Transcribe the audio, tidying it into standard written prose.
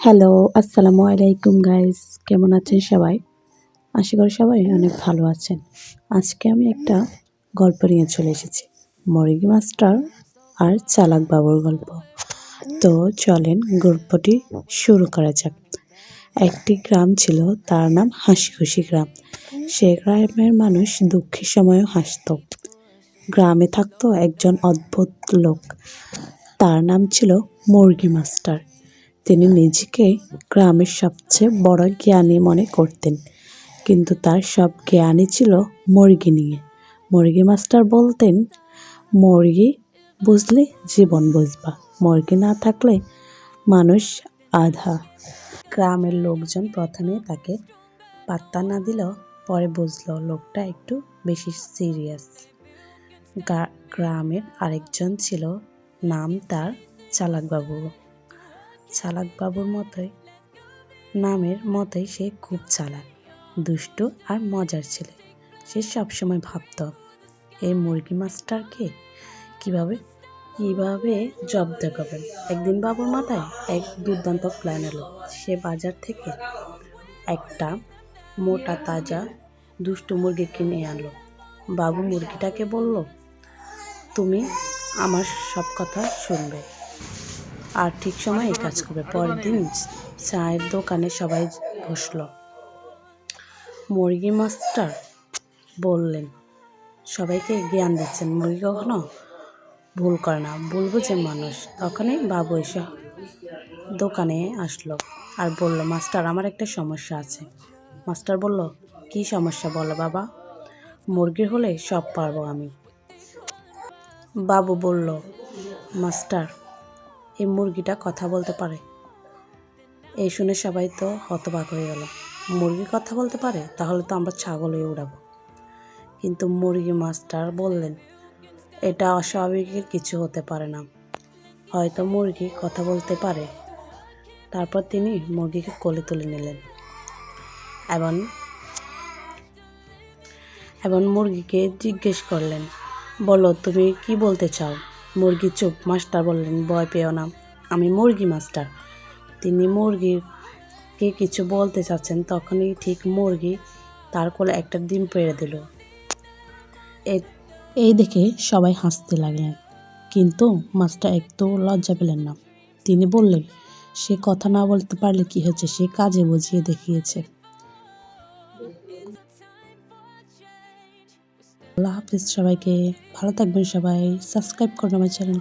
Hello, আসসালামু আলাইকুম guys. কেমন আছেন সবাই? আশা করি সবাই অনেক ভালো আছেন। আজকে আমি একটা গল্প নিয়ে চলে এসেছি। মুরগি মাস্টার আর চালাক বাবুর গল্প। তো চলেন গল্পটি শুরু করা যাক। একটি গ্রাম ছিল, তার নাম হাসিখুশি গ্রাম। সে গ্রামের মানুষ দুঃখের সময়ও হাসত। গ্রামে থাকতো একজন অদ্ভুত লোক, তার নাম ছিল মুরগি মাস্টার। তিনি নিজেকে গ্রামের সবচেয়ে বড় জ্ঞানী মনে করতেন, কিন্তু তার সব জ্ঞানই ছিল মুরগি নিয়ে। মুরগি মাস্টার বলতেন, মুরগি বুঝলে জীবন বুঝবা, মুরগি না থাকলে মানুষ আধা। গ্রামের লোকজন প্রথমে তাকে পাত্তা না দিলেও পরে বুঝলো লোকটা একটু বেশি সিরিয়াস। গ্রামের আরেকজন ছিল, নাম তার চালাকবাবু। চালাকবাবুর নামের মতোই সে খুব চালাক, দুষ্টু আর মজার ছেলে। সে সবসময় ভাবত এই মুরগি মাস্টারকে কিভাবে জব্দ করবেন। একদিন বাবুর মাথায় এক দুর্দান্ত প্ল্যান এলো। সে বাজার থেকে একটা মোটা তাজা দুষ্টু মুরগি কিনে আনলো। বাবু মুরগিটাকে বলল, তুমি আমার সব কথা শুনবে আর ঠিক সময়ে এই কাজ করবে। পরের দিন চায়ের দোকানে সবাই বসলো। মুরগি মাস্টার বললেন, সবাইকে জ্ঞান দিচ্ছেন, মুরগি কখনো ভুল করে না, ভুল বুঝে মানুষ। তখনই বাবু এসে দোকানে আসলো আর বলল, মাস্টার, আমার একটা সমস্যা আছে। মাস্টার বলল, কি সমস্যা বলো বাবা? মুরগি হলে সব পারবো আমি। বাবু বলল, মাস্টার, এই মুরগিটা কথা বলতে পারে। এই শুনে সবাই তো হতবাক হয়ে গেল। মুরগি কথা বলতে পারে? তাহলে তো আমরা ছাগল হয়ে উড়াবো। কিন্তু মুরগি মাস্টার বললেন, এটা অস্বাভাবিকের কিছু হতে পারে না, হয়তো মুরগি কথা বলতে পারে। তারপর তিনি মুরগিকে কোলে তুলে নিলেন এবং মুরগিকে জিজ্ঞেস করলেন, বলো তুমি কি বলতে চাও? মুরগি চুপ। মাস্টার বললেন, ভয় পেও না, আমি মুরগি মাস্টার। তিনি মুরগিকে কিছু বলতে চাচ্ছেন, তখনই ঠিক মুরগি তার কোলে একটা ডিম পেড়ে দিল। এই দেখে সবাই হাসতে লাগলেন, কিন্তু মাস্টার একটু লজ্জা পেলেন না। তিনি বললেন, সে কথা না বলতে পারলে কি হয়েছে, সে কাজে বুঝিয়ে দেখিয়েছে। আল্লাহ হাফিজ সবাইকে। ভালো থাকবেন সবাই। সাবস্ক্রাইব করুন আমার চ্যানেল।